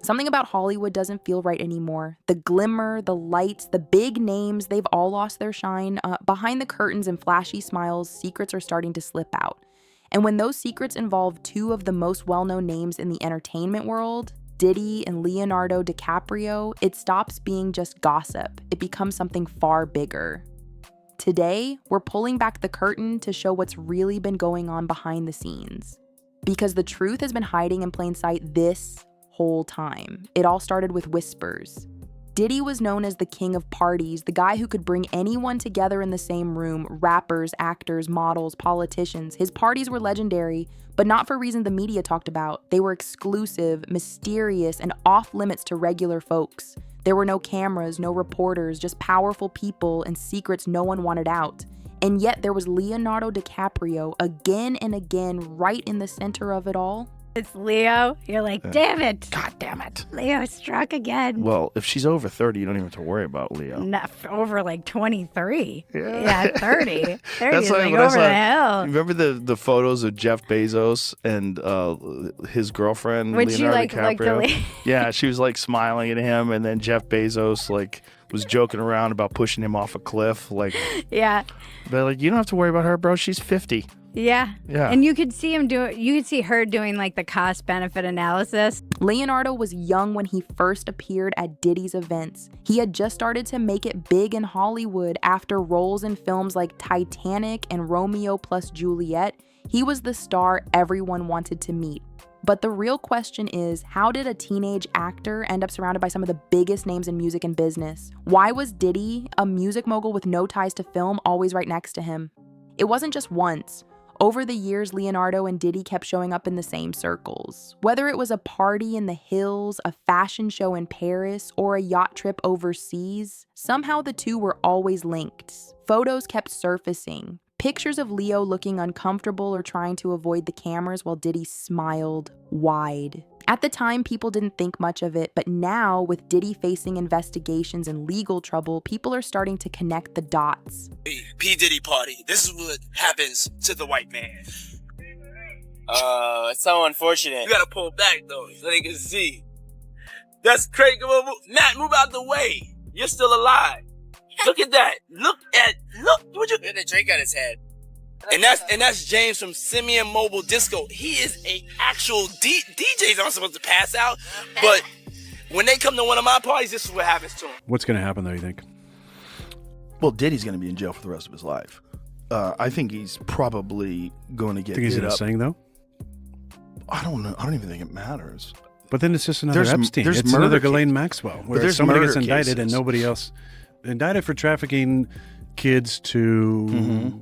Something about Hollywood doesn't feel right anymore. The glimmer, the lights, the big names, they've all lost their shine. Behind the curtains and flashy smiles, secrets are starting to slip out. And when those secrets involve two of the most well-known names in the entertainment world, Diddy and Leonardo DiCaprio, it stops being just gossip. It becomes something far bigger. Today, we're pulling back the curtain to show what's really been going on behind the scenes. Because the truth has been hiding in plain sight this whole time. It all started with whispers. Diddy was known as the king of parties, the guy who could bring anyone together in the same room, rappers, actors, models, politicians. His parties were legendary, but not for reasons the media talked about. They were exclusive, mysterious, and off limits to regular folks. There were no cameras, no reporters, just powerful people and secrets no one wanted out. And yet there was Leonardo DiCaprio again and again right in the center of it all. It's Leo. You're like, damn it. God damn it. Leo struck again. Well, if she's over 30, you don't even have to worry about Leo. Not over like 23. Yeah, 30. 30 That's is like what over the hill. Remember the photos of Jeff Bezos and his girlfriend, Would Leonardo you DiCaprio? Yeah, she was like smiling at him, and then Jeff Bezos like was joking around about pushing him off a cliff. Like, yeah. But like, you don't have to worry about her, bro. She's 50. Yeah. Yeah. And you could see her doing like the cost benefit analysis. Leonardo was young when he first appeared at Diddy's events. He had just started to make it big in Hollywood after roles in films like Titanic and Romeo plus Juliet. He was the star everyone wanted to meet. But the real question is, how did a teenage actor end up surrounded by some of the biggest names in music and business? Why was Diddy, a music mogul with no ties to film, always right next to him? It wasn't just once. Over the years, Leonardo and Diddy kept showing up in the same circles. Whether it was a party in the hills, a fashion show in Paris, or a yacht trip overseas, somehow the two were always linked. Photos kept surfacing. Pictures of Leo looking uncomfortable or trying to avoid the cameras while Diddy smiled wide. At the time, people didn't think much of it, but now, with Diddy facing investigations and legal trouble, people are starting to connect the dots. P. Diddy party. This is what happens to the white man. It's so unfortunate. You gotta pull back though, so they can see. That's crazy. Matt, move out the way. You're still alive. Look at that. Look. Would you? Get a drink on his head. And that's James from Simeon Mobile Disco. He is a actual DJs. I'm supposed to pass out, but when they come to one of my parties, this is what happens to them. What's going to happen, though, you think? Well, Diddy's going to be in jail for the rest of his life. I think he's probably going to get Think he's hit up. insane, though? I don't know. I don't even think it matters. But then it's just another Epstein. It's murder another case. Ghislaine Maxwell, where there's somebody murder gets indicted cases. and nobody else. Indicted for trafficking kids to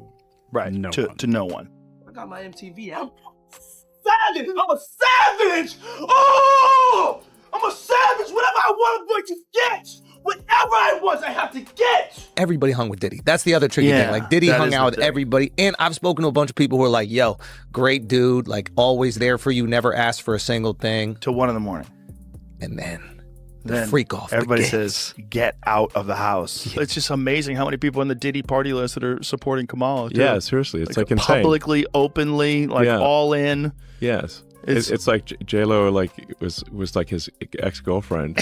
Right, no to one. to no one. I got my MTV. I'm savage. I'm a savage. Oh, I'm a savage. Whatever I want, I'm going to get. Whatever I want, I have to get. Everybody hung with Diddy. That's the other tricky thing. Like, Diddy that hung is out the with thing. everybody. And I've spoken to a bunch of people who are like, yo, great dude, like always there for you, never asked for a single thing. Till 1 a.m. And then Then freak off. everybody the gates. says, get out of the house. It's just amazing how many people on the Diddy party list that are supporting Kamala. Too. Yeah, seriously. It's like insane. Publicly, openly, like Yeah. all in. Yes. It's like J-Lo like was like his ex-girlfriend.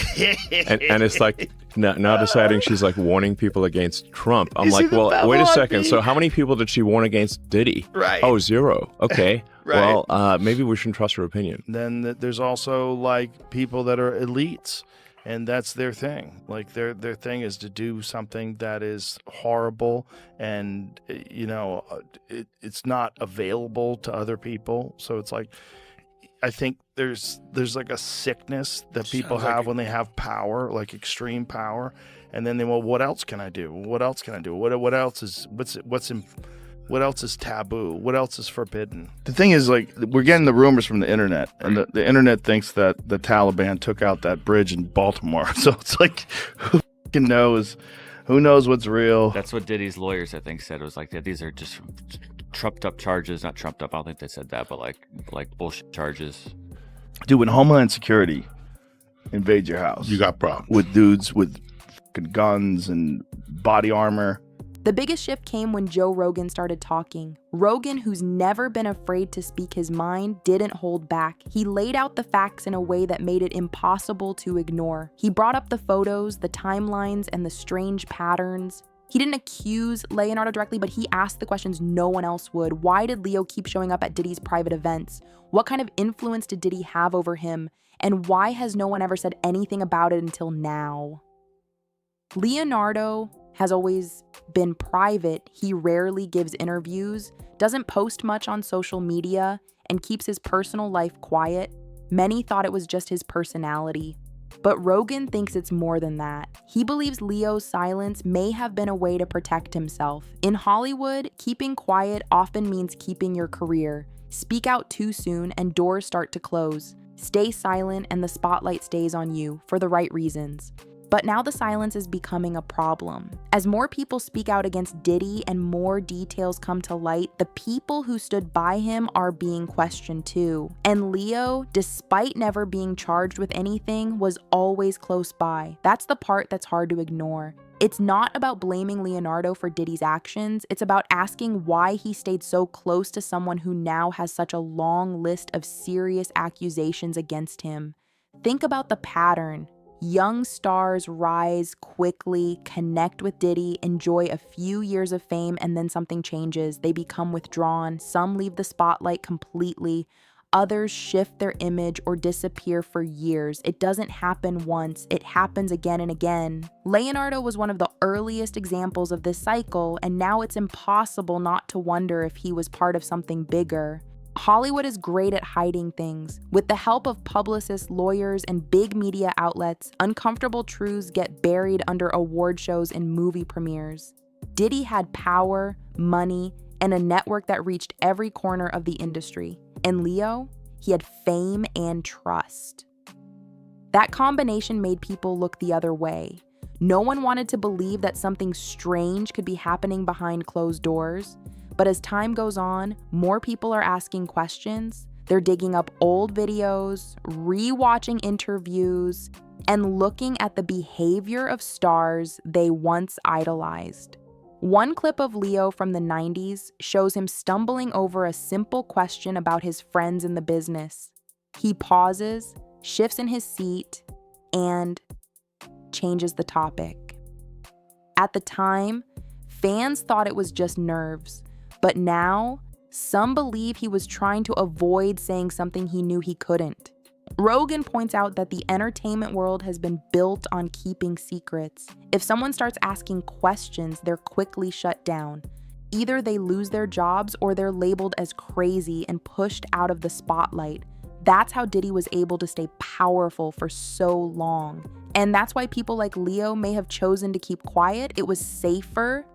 and it's like now deciding she's like warning people against Trump. I'm You see like, the well, wait a Babylon second. Bee? So how many people did she warn against Diddy? Right. Oh, 0. Okay. Right. Well, maybe we shouldn't trust her opinion. Then there's also like people that are elites. And that's their thing. Like their thing is to do something that is horrible, and it's not available to other people. So it's like, I think there's like a sickness that people have when they have power, like extreme power, and then what else can I do? What else can I do? What else is what else is taboo? What else is forbidden? The thing is, like, we're getting the rumors from the internet, and the internet thinks that the Taliban took out that bridge in Baltimore. So it's like, who fucking knows? Who knows what's real? That's what Diddy's lawyers, I think, said. It was like, these are just trumped up charges. Not trumped up, I don't think they said that, but like bullshit charges. Dude, when Homeland Security invades your house, You got problems. with dudes with fucking guns and body armor. The biggest shift came when Joe Rogan started talking. Rogan, who's never been afraid to speak his mind, didn't hold back. He laid out the facts in a way that made it impossible to ignore. He brought up the photos, the timelines, and the strange patterns. He didn't accuse Leonardo directly, but he asked the questions no one else would. Why did Leo keep showing up at Diddy's private events? What kind of influence did Diddy have over him? And why has no one ever said anything about it until now? Leonardo has always been private. He rarely gives interviews, doesn't post much on social media, and keeps his personal life quiet. Many thought it was just his personality. But Rogan thinks it's more than that. He believes Leo's silence may have been a way to protect himself. In Hollywood, keeping quiet often means keeping your career. Speak out too soon and doors start to close. Stay silent and the spotlight stays on you for the right reasons. But now the silence is becoming a problem. As more people speak out against Diddy and more details come to light, the people who stood by him are being questioned too. And Leo, despite never being charged with anything, was always close by. That's the part that's hard to ignore. It's not about blaming Leonardo for Diddy's actions, it's about asking why he stayed so close to someone who now has such a long list of serious accusations against him. Think about the pattern. Young stars rise quickly, connect with Diddy, enjoy a few years of fame, and then something changes. They become withdrawn. Some leave the spotlight completely. Others shift their image or disappear for years. It doesn't happen once, it happens again and again. Leonardo was one of the earliest examples of this cycle, and now it's impossible not to wonder if he was part of something bigger. Hollywood is great at hiding things. With the help of publicists, lawyers, and big media outlets, uncomfortable truths get buried under award shows and movie premieres. Diddy had power, money, and a network that reached every corner of the industry. And Leo, he had fame and trust. That combination made people look the other way. No one wanted to believe that something strange could be happening behind closed doors. But as time goes on, more people are asking questions. They're digging up old videos, re-watching interviews, and looking at the behavior of stars they once idolized. One clip of Leo from the 90s shows him stumbling over a simple question about his friends in the business. He pauses, shifts in his seat, and changes the topic. At the time, fans thought it was just nerves. But now, some believe he was trying to avoid saying something he knew he couldn't. Rogan points out that the entertainment world has been built on keeping secrets. If someone starts asking questions, they're quickly shut down. Either they lose their jobs or they're labeled as crazy and pushed out of the spotlight. That's how Diddy was able to stay powerful for so long. And that's why people like Leo may have chosen to keep quiet. It was safer,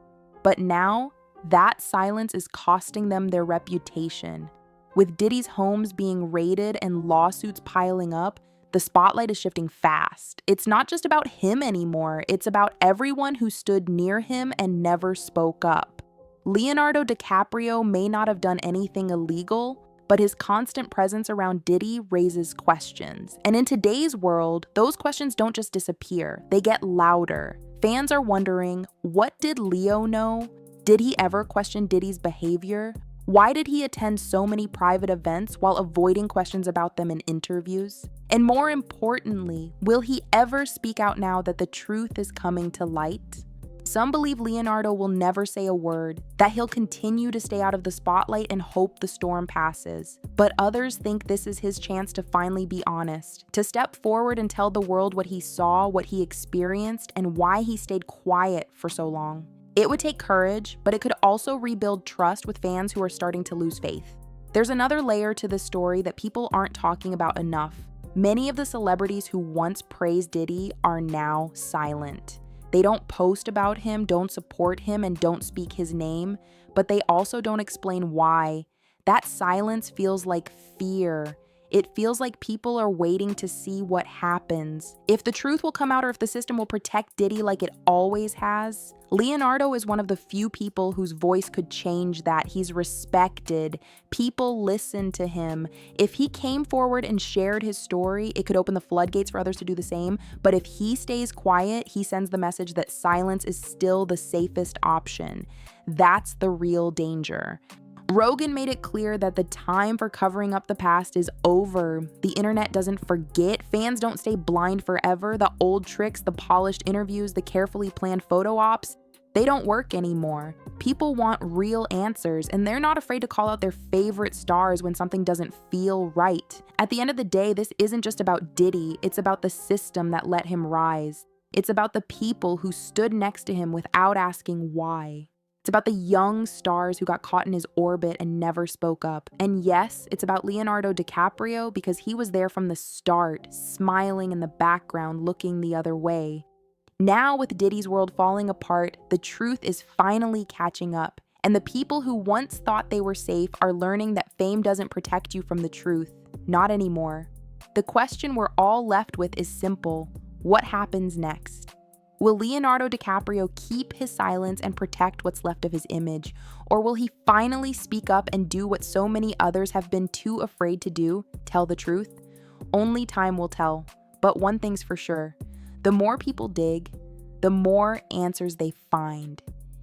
but now, that silence is costing them their reputation. With Diddy's homes being raided and lawsuits piling up, the spotlight is shifting fast. It's not just about him anymore, it's about everyone who stood near him and never spoke up. Leonardo DiCaprio may not have done anything illegal, but his constant presence around Diddy raises questions. And in today's world, those questions don't just disappear, they get louder. Fans are wondering, what did Leo know? Did he ever question Diddy's behavior? Why did he attend so many private events while avoiding questions about them in interviews? And more importantly, will he ever speak out now that the truth is coming to light? Some believe Leonardo will never say a word, that he'll continue to stay out of the spotlight and hope the storm passes. But others think this is his chance to finally be honest, to step forward and tell the world what he saw, what he experienced, and why he stayed quiet for so long. It would take courage, but it could also rebuild trust with fans who are starting to lose faith. There's another layer to this story that people aren't talking about enough. Many of the celebrities who once praised Diddy are now silent. They don't post about him, don't support him, and don't speak his name, but they also don't explain why. That silence feels like fear. It feels like people are waiting to see what happens. If the truth will come out or if the system will protect Diddy like it always has. Leonardo is one of the few people whose voice could change that. He's respected. People listen to him. If he came forward and shared his story, it could open the floodgates for others to do the same. But if he stays quiet, he sends the message that silence is still the safest option. That's the real danger. Rogan made it clear that the time for covering up the past is over. The internet doesn't forget. Fans don't stay blind forever. The old tricks, the polished interviews, the carefully planned photo ops, they don't work anymore. People want real answers, and they're not afraid to call out their favorite stars when something doesn't feel right. At the end of the day, this isn't just about Diddy. It's about the system that let him rise. It's about the people who stood next to him without asking why. It's about the young stars who got caught in his orbit and never spoke up. And yes, it's about Leonardo DiCaprio because he was there from the start, smiling in the background, looking the other way. Now, with Diddy's world falling apart, the truth is finally catching up. And the people who once thought they were safe are learning that fame doesn't protect you from the truth. Not anymore. The question we're all left with is simple. What happens next? Will Leonardo DiCaprio keep his silence and protect what's left of his image? Or will he finally speak up and do what so many others have been too afraid to do, tell the truth? Only time will tell. But one thing's for sure. The more people dig, the more answers they find.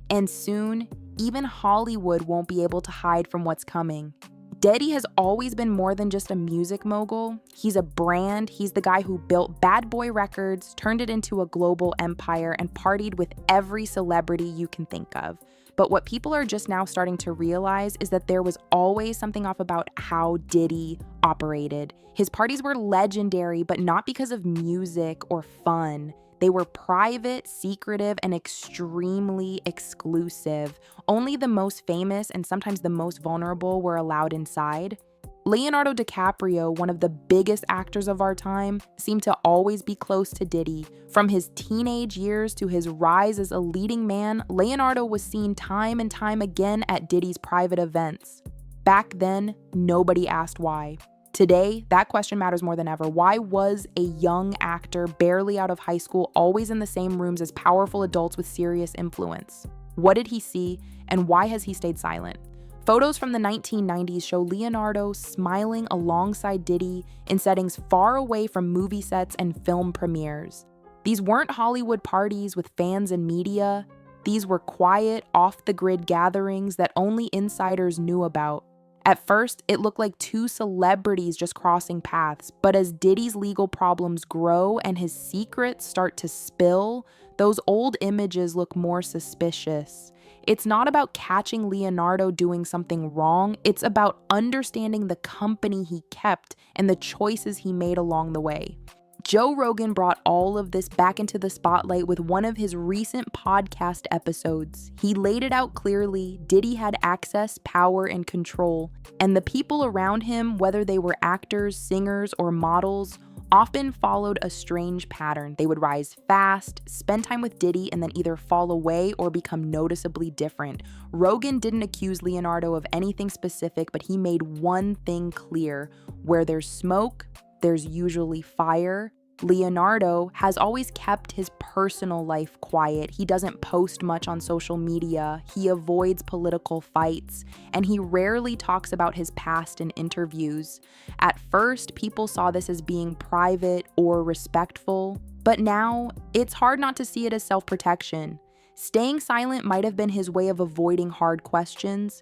And soon, even Hollywood won't be able to hide from what's coming. Diddy has always been more than just a music mogul. He's a brand. He's the guy who built Bad Boy Records, turned it into a global empire, and partied with every celebrity you can think of. But what people are just now starting to realize is that there was always something off about how Diddy operated. His parties were legendary, but not because of music or fun. They were private, secretive, and extremely exclusive. Only the most famous and sometimes the most vulnerable were allowed inside. Leonardo DiCaprio, one of the biggest actors of our time, seemed to always be close to Diddy. From his teenage years to his rise as a leading man, Leonardo was seen time and time again at Diddy's private events. Back then, nobody asked why. Today, that question matters more than ever. Why was a young actor barely out of high school always in the same rooms as powerful adults with serious influence? What did he see, and why has he stayed silent? Photos from the 1990s show Leonardo smiling alongside Diddy in settings far away from movie sets and film premieres. These weren't Hollywood parties with fans and media. These were quiet, off-the-grid gatherings that only insiders knew about. At first, it looked like two celebrities just crossing paths, but as Diddy's legal problems grow and his secrets start to spill, those old images look more suspicious. It's not about catching Leonardo doing something wrong, it's about understanding the company he kept and the choices he made along the way. Joe Rogan brought all of this back into the spotlight with one of his recent podcast episodes. He laid it out clearly. Diddy had access, power, and control, and the people around him, whether they were actors, singers, or models, often followed a strange pattern. They would rise fast, spend time with Diddy, and then either fall away or become noticeably different. Rogan didn't accuse Leonardo of anything specific, but he made one thing clear. Where there's smoke, there's usually fire. Leonardo has always kept his personal life quiet. He doesn't post much on social media. He avoids political fights, and he rarely talks about his past in interviews. At first, people saw this as being private or respectful, but now it's hard not to see it as self-protection. Staying silent might have been his way of avoiding hard questions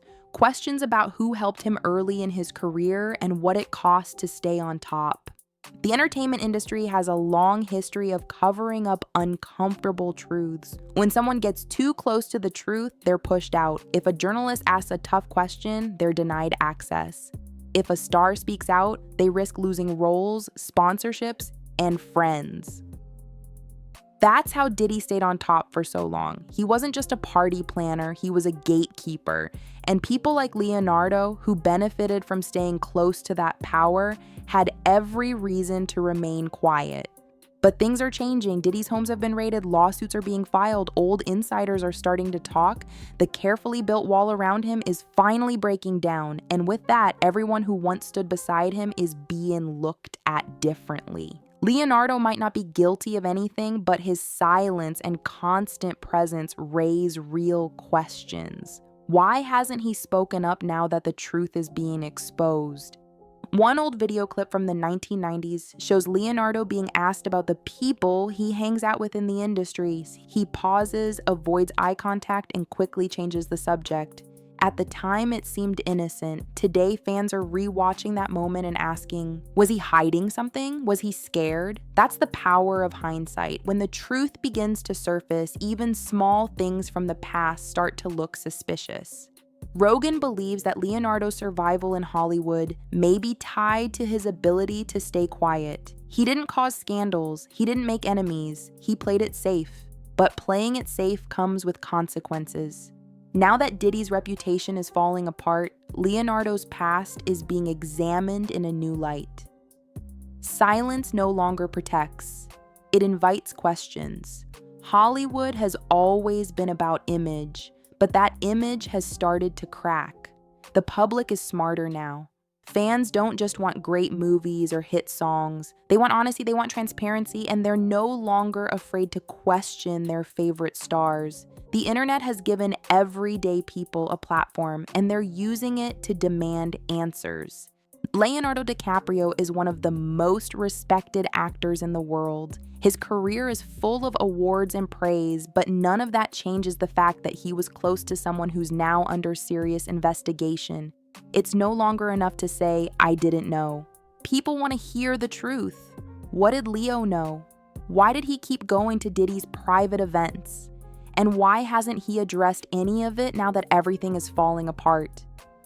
about who helped him early in his career and what it cost to stay on top. The entertainment industry has a long history of covering up uncomfortable truths. When someone gets too close to the truth, they're pushed out. If a journalist asks a tough question, they're denied access. If a star speaks out, they risk losing roles, sponsorships, and friends. That's how Diddy stayed on top for so long. He wasn't just a party planner, he was a gatekeeper. And people like Leonardo, who benefited from staying close to that power, had every reason to remain quiet. But things are changing. Diddy's homes have been raided, lawsuits are being filed, old insiders are starting to talk. The carefully built wall around him is finally breaking down, and with that, everyone who once stood beside him is being looked at differently. Leonardo might not be guilty of anything, but his silence and constant presence raise real questions. Why hasn't he spoken up now that the truth is being exposed? One old video clip from the 1990s shows Leonardo being asked about the people he hangs out with in the industry. He pauses, avoids eye contact, and quickly changes the subject. At the time, it seemed innocent. Today, fans are rewatching that moment and asking, was he hiding something? Was he scared? That's the power of hindsight. When the truth begins to surface, even small things from the past start to look suspicious. Rogan believes that Leonardo's survival in Hollywood may be tied to his ability to stay quiet. He didn't cause scandals, he didn't make enemies, he played it safe. But playing it safe comes with consequences. Now that Diddy's reputation is falling apart, Leonardo's past is being examined in a new light. Silence no longer protects, it invites questions. Hollywood has always been about image, but that image has started to crack. The public is smarter now. Fans don't just want great movies or hit songs. They want honesty, they want transparency, and they're no longer afraid to question their favorite stars. The internet has given everyday people a platform, and they're using it to demand answers. Leonardo DiCaprio is one of the most respected actors in the world. His career is full of awards and praise, but none of that changes the fact that he was close to someone who's now under serious investigation. It's no longer enough to say, I didn't know. People want to hear the truth. What did Leo know? Why did he keep going to Diddy's private events? And why hasn't he addressed any of it now that everything is falling apart?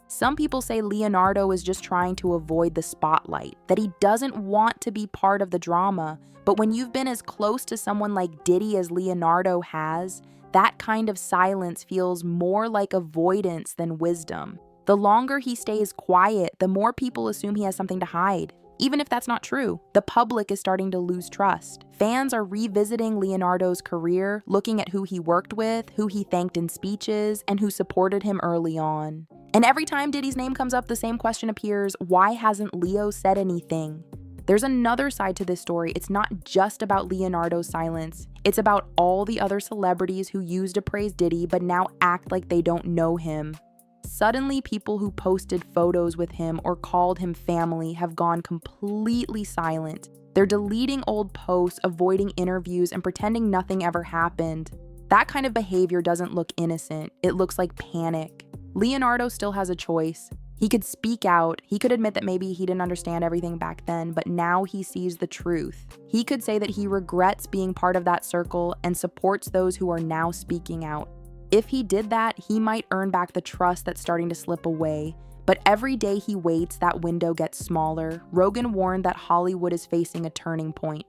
Some people say Leonardo is just trying to avoid the spotlight, that he doesn't want to be part of the drama. But when you've been as close to someone like Diddy as Leonardo has, that kind of silence feels more like avoidance than wisdom. The longer he stays quiet, the more people assume he has something to hide. Even if that's not true, the public is starting to lose trust. Fans are revisiting Leonardo's career, looking at who he worked with, who he thanked in speeches, and who supported him early on. And every time Diddy's name comes up, the same question appears: why hasn't Leo said anything? There's another side to this story. It's not just about Leonardo's silence. It's about all the other celebrities who used to praise Diddy but now act like they don't know him. Suddenly, people who posted photos with him or called him family have gone completely silent. They're deleting old posts, avoiding interviews, and pretending nothing ever happened. That kind of behavior doesn't look innocent. It looks like panic. Leonardo still has a choice. He could speak out. He could admit that maybe he didn't understand everything back then, but now he sees the truth. He could say that he regrets being part of that circle and supports those who are now speaking out. If he did that, he might earn back the trust that's starting to slip away. But every day he waits, that window gets smaller. Rogan warned that Hollywood is facing a turning point.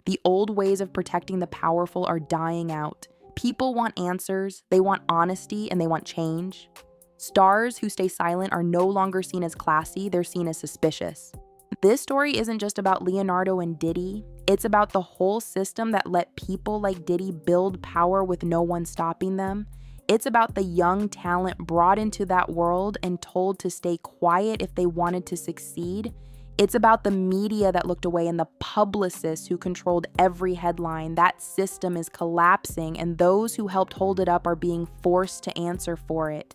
The old ways of protecting the powerful are dying out. People want answers, they want honesty, and they want change. Stars who stay silent are no longer seen as classy, they're seen as suspicious. This story isn't just about Leonardo and Diddy. It's about the whole system that let people like Diddy build power with no one stopping them. It's about the young talent brought into that world and told to stay quiet if they wanted to succeed. It's about the media that looked away and the publicists who controlled every headline. That system is collapsing, and those who helped hold it up are being forced to answer for it.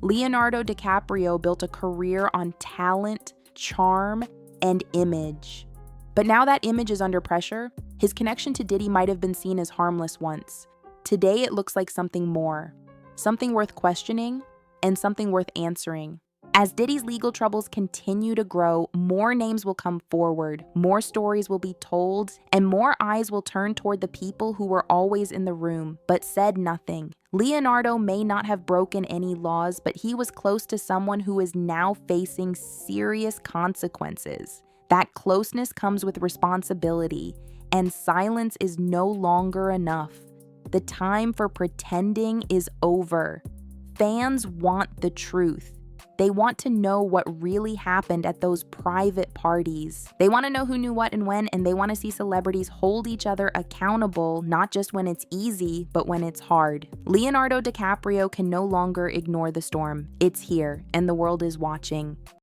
Leonardo DiCaprio built a career on talent, charm, and image. But now that image is under pressure. His connection to Diddy might have been seen as harmless once. Today it looks like something more. Something worth questioning, and something worth answering. As Diddy's legal troubles continue to grow, more names will come forward, more stories will be told, and more eyes will turn toward the people who were always in the room, but said nothing. Leonardo may not have broken any laws, but he was close to someone who is now facing serious consequences. That closeness comes with responsibility, and silence is no longer enough. The time for pretending is over. Fans want the truth. They want to know what really happened at those private parties. They want to know who knew what and when, and they want to see celebrities hold each other accountable, not just when it's easy, but when it's hard. Leonardo DiCaprio can no longer ignore the storm. It's here, and the world is watching.